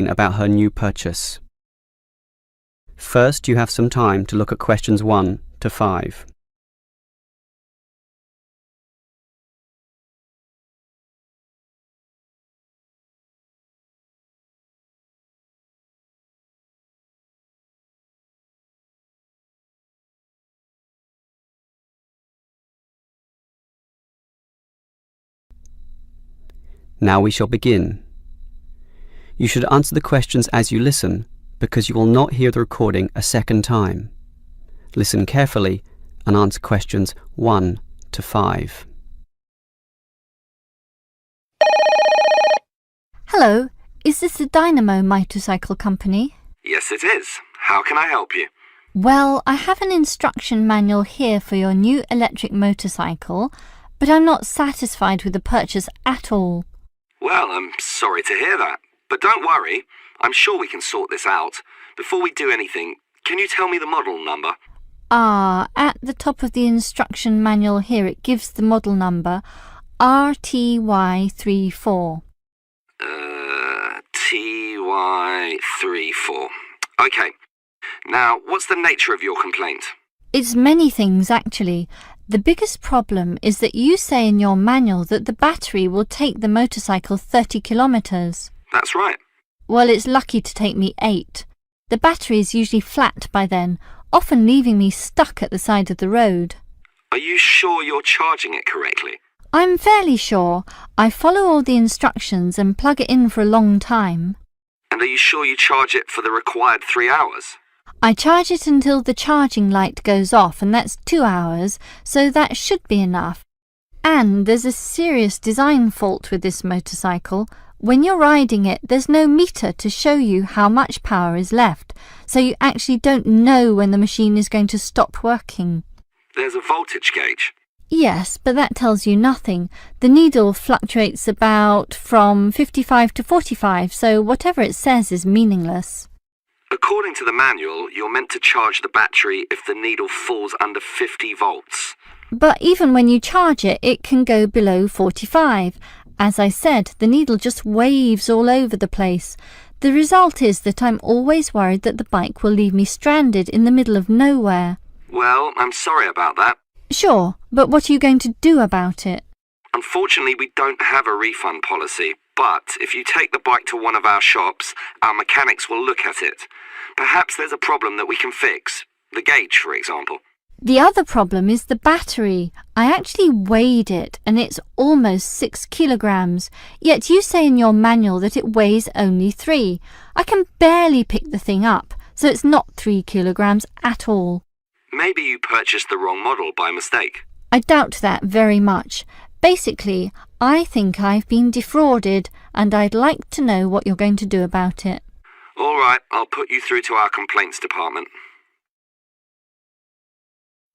about her new purchase. First, you have some time to look at questions 1 to 5. Now we shall begin. You should answer the questions as you listen, because you will not hear the recording a second time. Listen carefully and answer questions 1 to 5. Hello, is this the Dynamo Motorcycle Company? Yes, it is. How can I help you? Well, I have an instruction manual here for your new electric motorcycle, but I'm not satisfied with the purchase at all. Well, I'm sorry to hear that. But don't worry, I'm sure we can sort this out. Before we do anything, can you tell me the model number? At the top of the instruction manual here it gives the model number RTY34. TY34. Okay. Now, what's the nature of your complaint? It's many things actually. The biggest problem is that you say in your manual that the battery will take the motorcycle 30 kilometres. That's right. Well, it's lucky to take me 8. The battery is usually flat by then, often leaving me stuck at the side of the road. Are you sure you're charging it correctly? I'm fairly sure. I follow all the instructions and plug it in for a long time. And are you sure you charge it for the required 3 hours? I charge it until the charging light goes off, and that's 2 hours, so that should be enough. And there's a serious design fault with this motorcycle. When you're riding it, there's no meter to show you how much power is left, so you actually don't know when the machine is going to stop working. There's a voltage gauge. Yes, but that tells you nothing. The needle fluctuates about from 55 to 45, so whatever it says is meaningless. According to the manual, you're meant to charge the battery if the needle falls under 50 volts. But even when you charge it, it can go below 45. As I said, the needle just waves all over the place. The result is that I'm always worried that the bike will leave me stranded in the middle of nowhere. Well, I'm sorry about that. Sure, but what are you going to do about it? Unfortunately, we don't have a refund policy, but if you take the bike to one of our shops, our mechanics will look at it. Perhaps there's a problem that we can fix. The gauge, for example. The other problem is the battery. I actually weighed it and it's almost 6 kilograms, yet you say in your manual that it weighs only 3. I can barely pick the thing up, so it's not 3 kilograms at all. Maybe you purchased the wrong model by mistake. I doubt that very much. Basically, I think I've been defrauded and I'd like to know what you're going to do about it. All right, I'll put you through to our complaints department.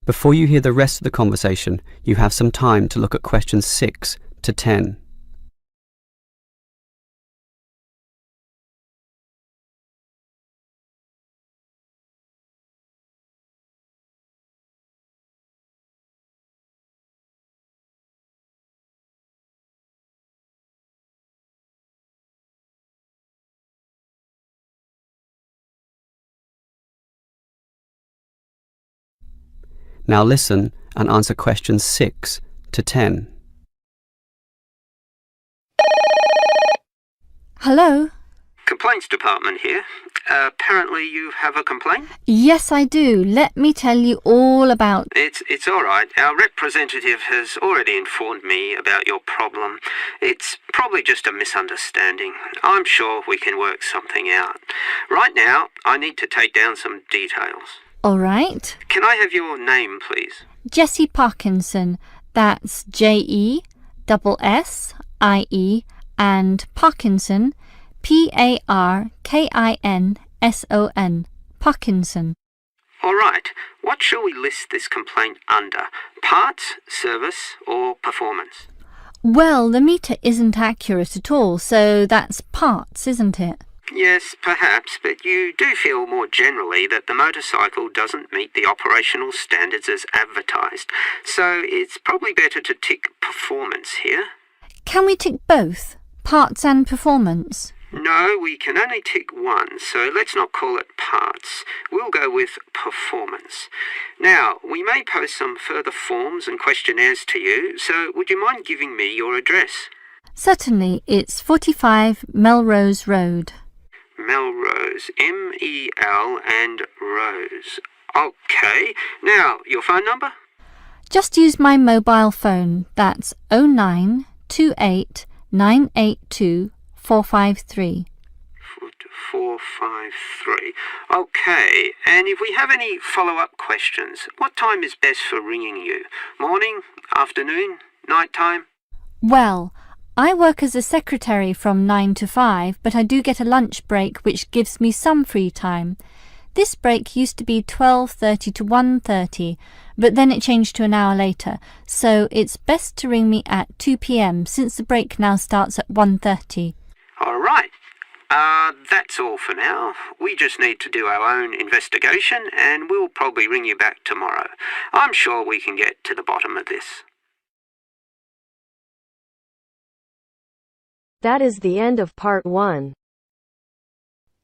Before you hear the rest of the conversation, you have some time to look at questions 6 to 10. Now listen and answer questions 6 to 10. Hello? Complaints department here. Apparently you have a complaint? Yes, I do. Let me tell you all about... It's all right. Our representative has already informed me about your problem. It's probably just a misunderstanding. I'm sure we can work something out. Right now, I need to take down some details. All right. Can I have your name, please? Jessie Parkinson. That's Jessie and Parkinson, Parkinson. Parkinson. All right. What shall we list this complaint under? Parts, service, or performance? Well, the meter isn't accurate at all, so that's parts, isn't it? Yes, perhaps, but you do feel more generally that the motorcycle doesn't meet the operational standards as advertised, so it's probably better to tick performance here. Can we tick both, parts and performance? No, we can only tick one, so let's not call it parts. We'll go with performance. Now, we may post some further forms and questionnaires to you, so would you mind giving me your address? Certainly, it's 45 Melrose Road. Melrose, M-E-L and Rose. Okay, now, your phone number? Just use my mobile phone. That's 0928 982 453. 453. Okay, and if we have any follow-up questions, what time is best for ringing you? Morning, afternoon, night time? Well, I work as a secretary from 9 to 5, but I do get a lunch break which gives me some free time. This break used to be 12:30 to 1:30, but then it changed to an hour later, so it's best to ring me at 2 p.m. since the break now starts at 1:30. All right. That's all for now. We just need to do our own investigation, and we'll probably ring you back tomorrow. I'm sure we can get to the bottom of this. That is the end of part 1.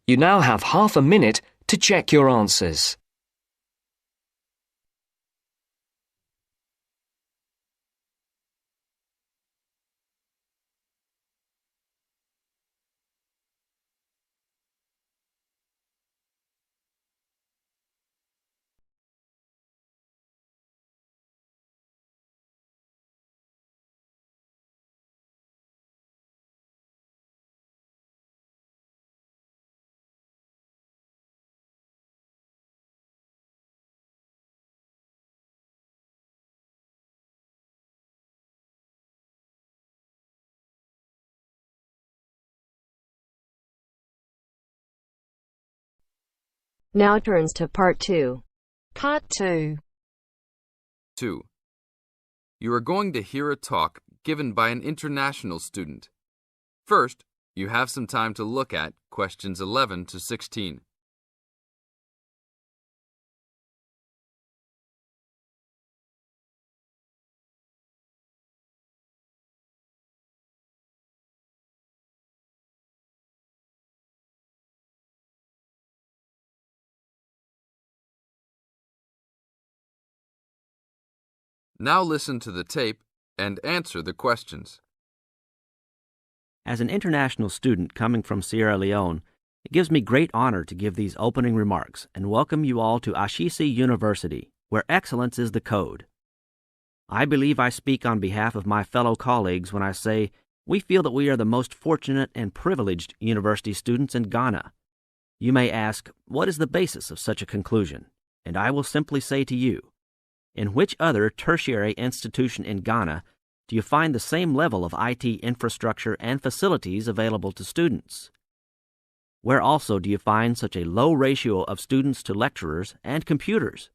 You now have half a minute to check your answers. Now turns to part 2. Part 2. 2. You are going to hear a talk given by an international student. First, you have some time to look at questions 11 to 16. Now listen to the tape and answer the questions. As an international student coming from Sierra Leone, it gives me great honor to give these opening remarks and welcome you all to Ashesi University, where excellence is the code. I believe I speak on behalf of my fellow colleagues when I say we feel that we are the most fortunate and privileged university students in Ghana. You may ask, what is the basis of such a conclusion? And I will simply say to you, in which other tertiary institution in Ghana do you find the same level of IT infrastructure and facilities available to students? Where also do you find such a low ratio of students to lecturers and computers?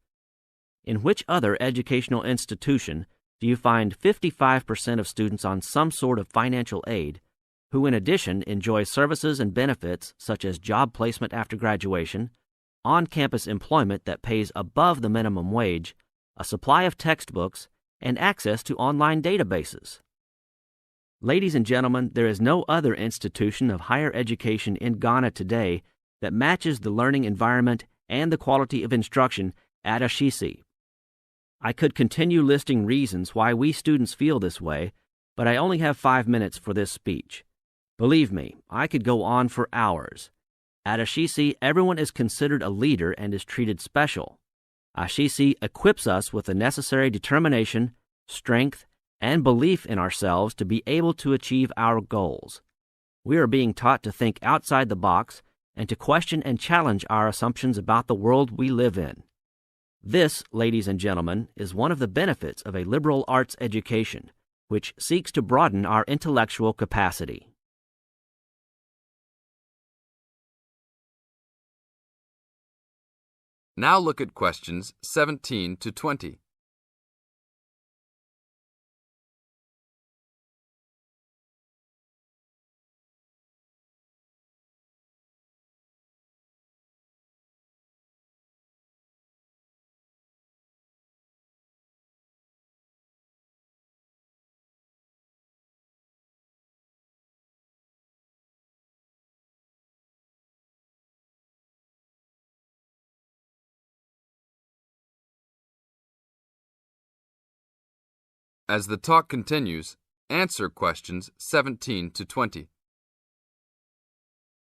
In which other educational institution do you find 55% of students on some sort of financial aid, who in addition enjoy services and benefits such as job placement after graduation, on-campus employment that pays above the minimum wage, a supply of textbooks, and access to online databases? Ladies and gentlemen, there is no other institution of higher education in Ghana today that matches the learning environment and the quality of instruction at Ashesi. I could continue listing reasons why we students feel this way, but I only have 5 minutes for this speech. Believe me, I could go on for hours. At Ashesi, everyone is considered a leader and is treated special. Ashesi equips us with the necessary determination, strength, and belief in ourselves to be able to achieve our goals. We are being taught to think outside the box and to question and challenge our assumptions about the world we live in. This, ladies and gentlemen, is one of the benefits of a liberal arts education, which seeks to broaden our intellectual capacity. Now look at questions 17 to 20. As the talk continues, answer questions 17 to 20.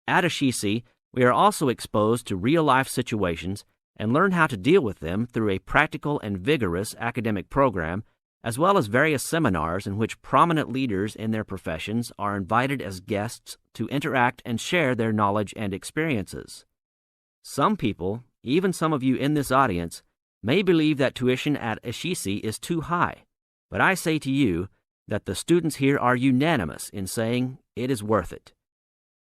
At Ashisi, we are also exposed to real-life situations and learn how to deal with them through a practical and vigorous academic program, as well as various seminars in which prominent leaders in their professions are invited as guests to interact and share their knowledge and experiences. Some people, even some of you in this audience, may believe that tuition at Ashisi is too high, but I say to you that the students here are unanimous in saying it is worth it.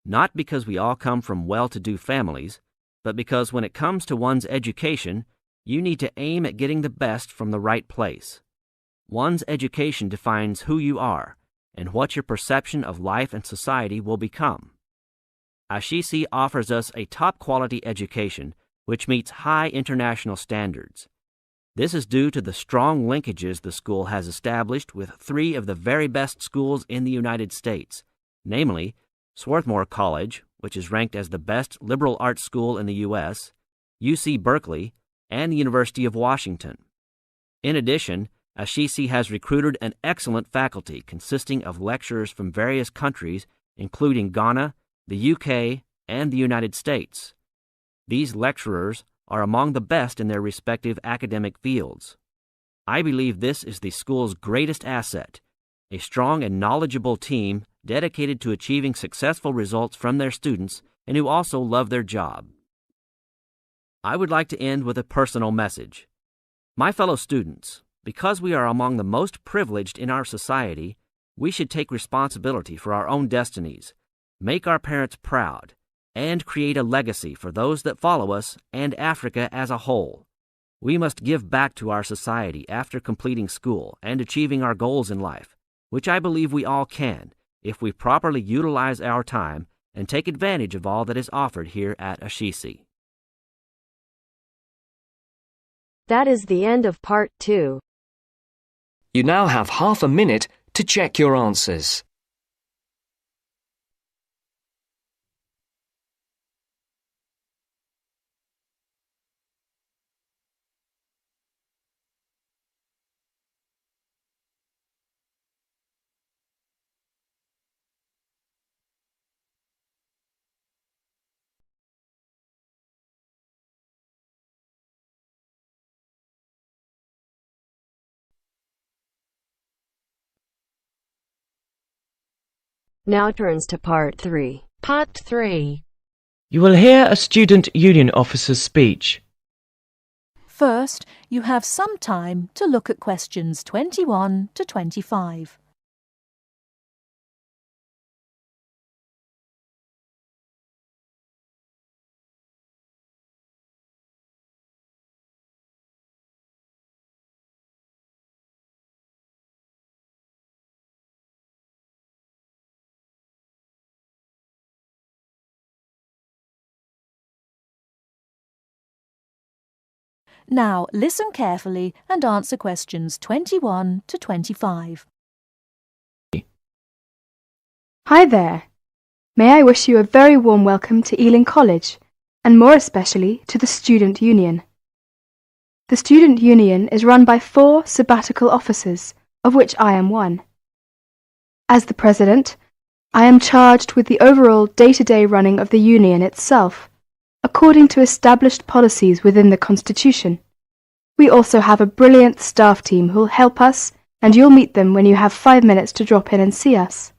Not because we all come from well-to-do families, but because when it comes to one's education, you need to aim at getting the best from the right place. One's education defines who you are and what your perception of life and society will become. Ashisi offers us a top-quality education which meets high international standards. This is due to the strong linkages the school has established with three of the very best schools in the United States, namely Swarthmore College, which is ranked as the best liberal arts school in the U.S., UC Berkeley, and the University of Washington. In addition, Ashisi has recruited an excellent faculty consisting of lecturers from various countries, including Ghana, the UK, and the United States. These lecturers are among the best in their respective academic fields. I believe this is the school's greatest asset, a strong and knowledgeable team dedicated to achieving successful results from their students and who also love their job. I would like to end with a personal message. My fellow students, because we are among the most privileged in our society, we should take responsibility for our own destinies, make our parents proud, and create a legacy for those that follow us and Africa as a whole. We must give back to our society after completing school and achieving our goals in life, which I believe we all can if we properly utilize our time and take advantage of all that is offered here at Ashisi. That is the end of part 2. You now have half a minute to check your answers. Now turns to part 3. Part 3. You will hear a student union officer's speech. First, you have some time to look at questions 21 to 25. Now, listen carefully and answer questions 21 to 25. Hi there. May I wish you a very warm welcome to Ealing College, and more especially to the Student Union. The Student Union is run by 4 sabbatical officers, of which I am one. As the President, I am charged with the overall day-to-day running of the Union itself, according to established policies within the Constitution. We also have a brilliant staff team who'll help us, and you'll meet them when you have 5 minutes to drop in and see us.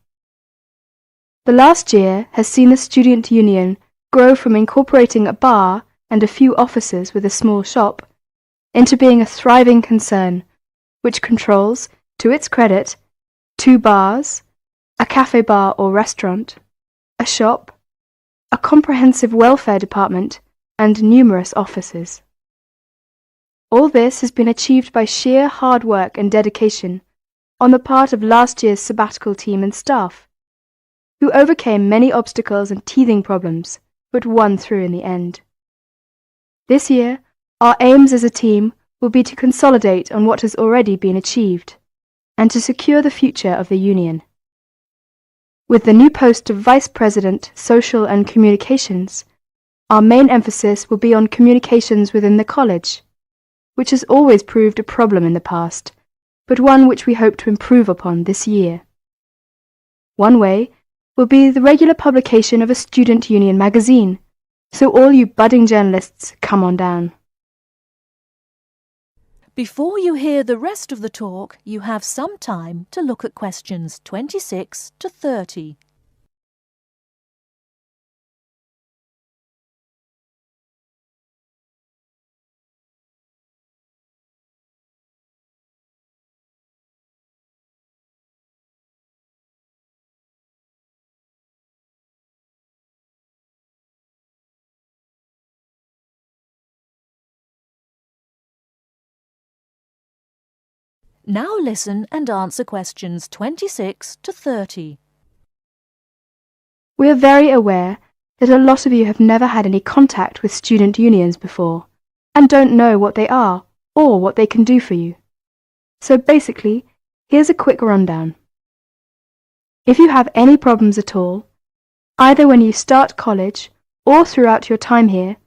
The last year has seen the Student Union grow from incorporating a bar and a few offices with a small shop into being a thriving concern, which controls, to its credit, 2 bars, a cafe bar or restaurant, a shop, a comprehensive welfare department, and numerous offices. All this has been achieved by sheer hard work and dedication on the part of last year's sabbatical team and staff, who overcame many obstacles and teething problems, but won through in the end. This year, our aims as a team will be to consolidate on what has already been achieved, and to secure the future of the Union. With the new post of Vice President, Social and Communications, our main emphasis will be on communications within the college, which has always proved a problem in the past, but one which we hope to improve upon this year. One way will be the regular publication of a student union magazine, so all you budding journalists, come on down. Before you hear the rest of the talk, you have some time to look at questions 26 to 30. Now listen and answer questions 26 to 30. We are very aware that a lot of you have never had any contact with student unions before and don't know what they are or what they can do for you. So basically, here's a quick rundown. If you have any problems at all, either when you start college or throughout your time here,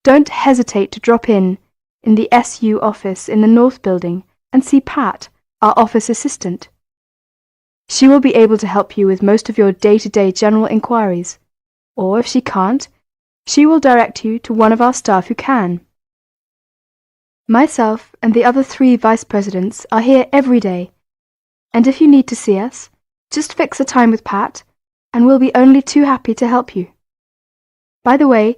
don't hesitate to drop in the SU office in the North Building and see Pat, our office assistant. She will be able to help you with most of your day-to-day general inquiries, or if she can't, she will direct you to one of our staff who can. Myself and the other 3 vice presidents are here every day, and if you need to see us, just fix a time with Pat, and we'll be only too happy to help you. By the way,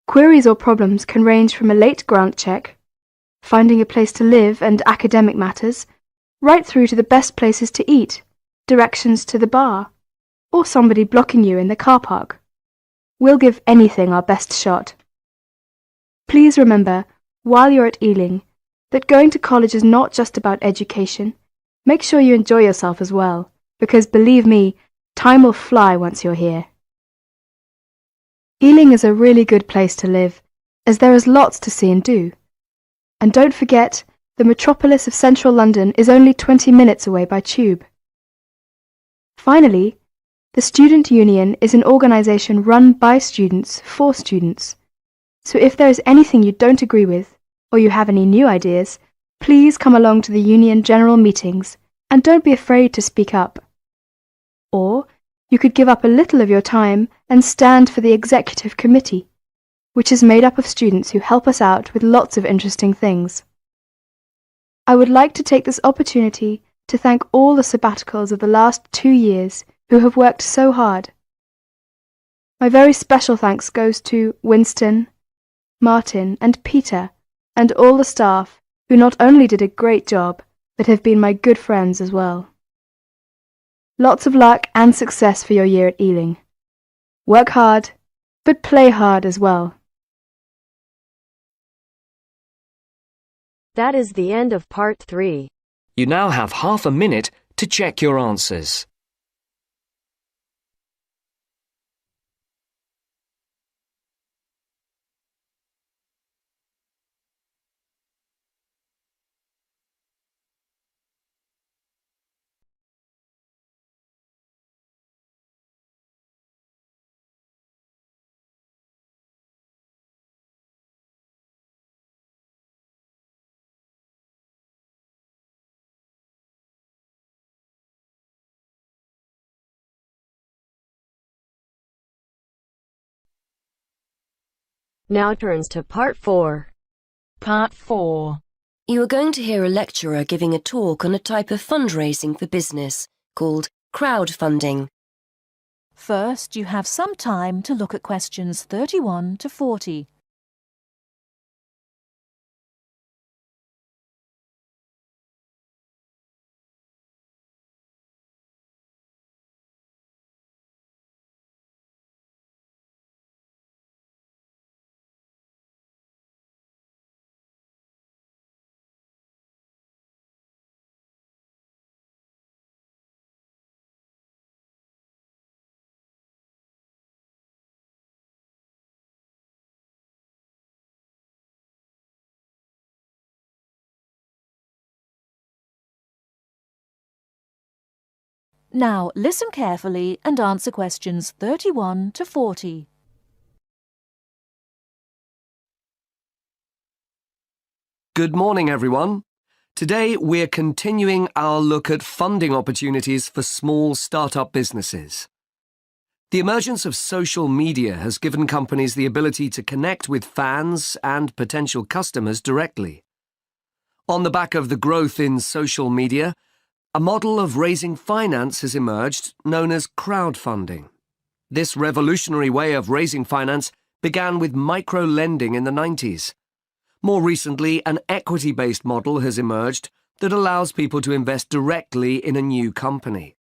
queries or problems can range from a late grant check, finding a place to live and academic matters, right through to the best places to eat, directions to the bar, or somebody blocking you in the car park. We'll give anything our best shot. Please remember, while you're at Ealing, that going to college is not just about education. Make sure you enjoy yourself as well, because believe me, time will fly once you're here. Ealing is a really good place to live, as there is lots to see and do. And don't forget, the metropolis of central London is only 20 minutes away by tube. Finally, the Student Union is an organisation run by students for students. So if there is anything you don't agree with, or you have any new ideas, please come along to the Union General Meetings and don't be afraid to speak up. Or you could give up a little of your time and stand for the Executive Committee, which is made up of students who help us out with lots of interesting things. I would like to take this opportunity to thank all the sabbaticals of the last 2 years who have worked so hard. My very special thanks goes to Winston, Martin and Peter and all the staff who not only did a great job but have been my good friends as well. Lots of luck and success for your year at Ealing. Work hard, but play hard as well. That is the end of part 3. You now have half a minute to check your answers. Now turns to part 4. Part 4. You are going to hear a lecturer giving a talk on a type of fundraising for business called crowdfunding. First, you have some time to look at questions 31 to 40. Now listen carefully and answer questions 31 to 40. Good morning, everyone. Today, we're continuing our look at funding opportunities for small startup businesses. The emergence of social media has given companies the ability to connect with fans and potential customers directly. On the back of the growth in social media, a model of raising finance has emerged known as crowdfunding. This revolutionary way of raising finance began with micro-lending in the 90s. More recently, an equity-based model has emerged that allows people to invest directly in a new company.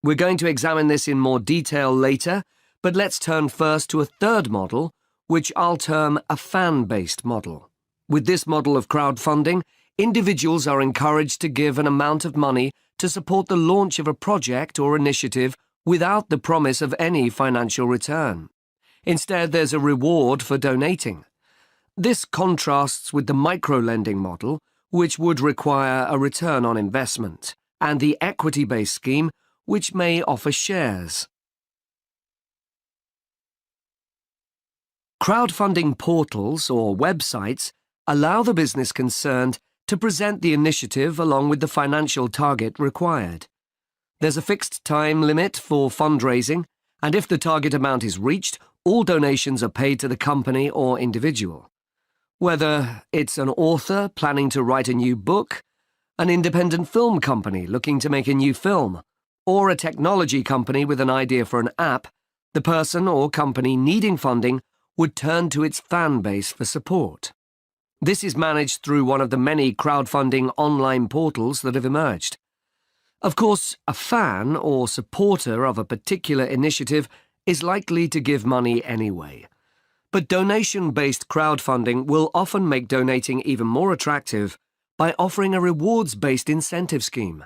We're going to examine this in more detail later, but let's turn first to a third model, which I'll term a fan-based model. With this model of crowdfunding, individuals are encouraged to give an amount of money to support the launch of a project or initiative without the promise of any financial return. Instead, there's a reward for donating. This contrasts with the micro-lending model, which would require a return on investment, and the equity-based scheme, which may offer shares. Crowdfunding portals or websites allow the business concerned to present the initiative along with the financial target required. There's a fixed time limit for fundraising, and if the target amount is reached, all donations are paid to the company or individual. Whether it's an author planning to write a new book, an independent film company looking to make a new film, or a technology company with an idea for an app, the person or company needing funding would turn to its fan base for support. This is managed through one of the many crowdfunding online portals that have emerged. Of course, a fan or supporter of a particular initiative is likely to give money anyway. But donation-based crowdfunding will often make donating even more attractive by offering a rewards-based incentive scheme.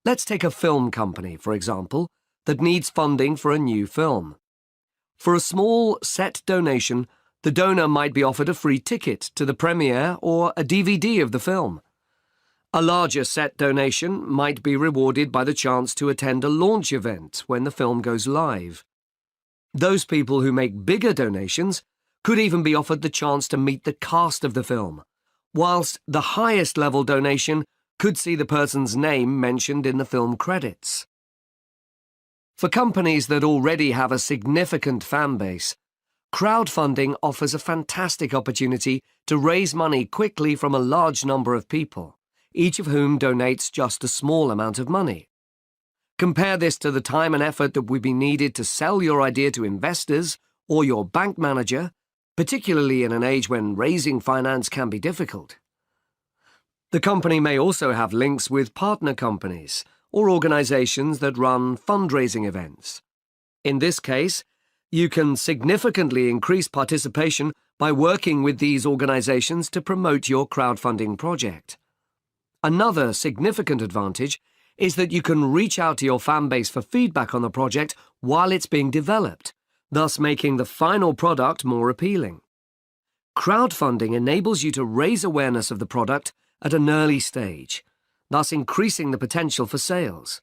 Let's take a film company, for example, that needs funding for a new film. For a small set donation, the donor might be offered a free ticket to the premiere or a DVD of the film. A larger set donation might be rewarded by the chance to attend a launch event when the film goes live. Those people who make bigger donations could even be offered the chance to meet the cast of the film, whilst the highest level donation could see the person's name mentioned in the film credits. For companies that already have a significant fan base, crowdfunding offers a fantastic opportunity to raise money quickly from a large number of people, each of whom donates just a small amount of money. Compare this to the time and effort that would be needed to sell your idea to investors or your bank manager, particularly in an age when raising finance can be difficult. The company may also have links with partner companies or organizations that run fundraising events. In this case, you can significantly increase participation by working with these organizations to promote your crowdfunding project. Another significant advantage is that you can reach out to your fan base for feedback on the project while it's being developed, thus making the final product more appealing. Crowdfunding enables you to raise awareness of the product at an early stage, thus increasing the potential for sales.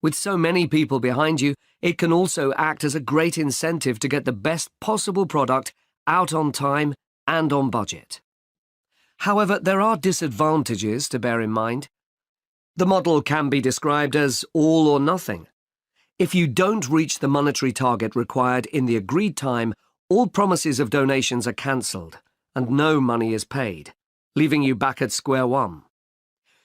With so many people behind you, it can also act as a great incentive to get the best possible product out on time and on budget. However, there are disadvantages to bear in mind. The model can be described as all or nothing. If you don't reach the monetary target required in the agreed time, all promises of donations are cancelled and no money is paid, leaving you back at square one.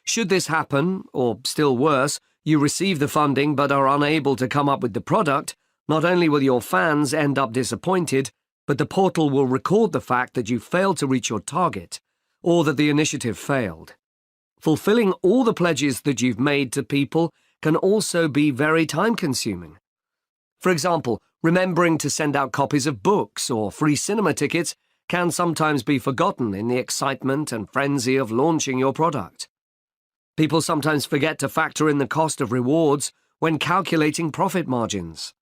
Should this happen, or still worse, you receive the funding but are unable to come up with the product, not only will your fans end up disappointed, but the portal will record the fact that you failed to reach your target, or that the initiative failed. Fulfilling all the pledges that you've made to people can also be very time-consuming. For example, remembering to send out copies of books or free cinema tickets can sometimes be forgotten in the excitement and frenzy of launching your product. People sometimes forget to factor in the cost of rewards when calculating profit margins.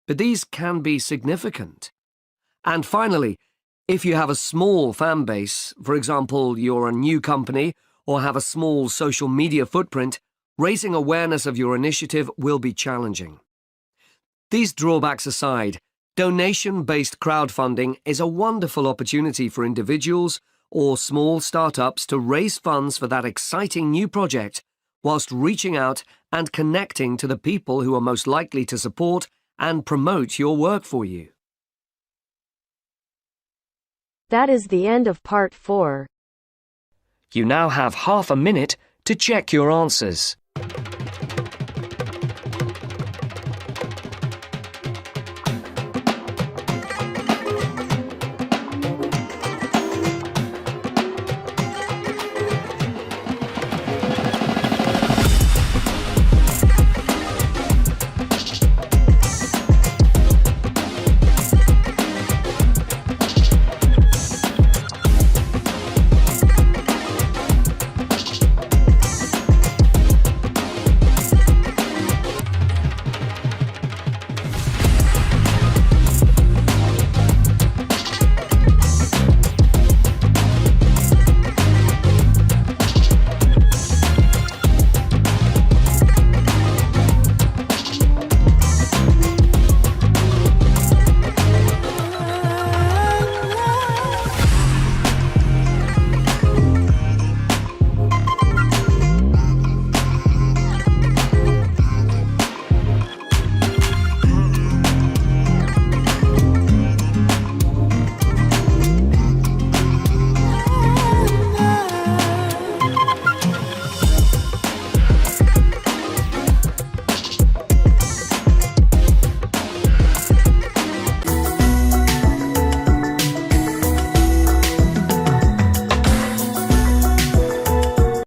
But these can be significant. And finally, if you have a small fan base, for example, you're a new company or have a small social media footprint, raising awareness of your initiative will be challenging. These drawbacks aside, donation-based crowdfunding is a wonderful opportunity for individuals, or small startups to raise funds for that exciting new project, whilst reaching out and connecting to the people who are most likely to support and promote your work for you. That is the end of part 4. You now have half a minute to check your answers.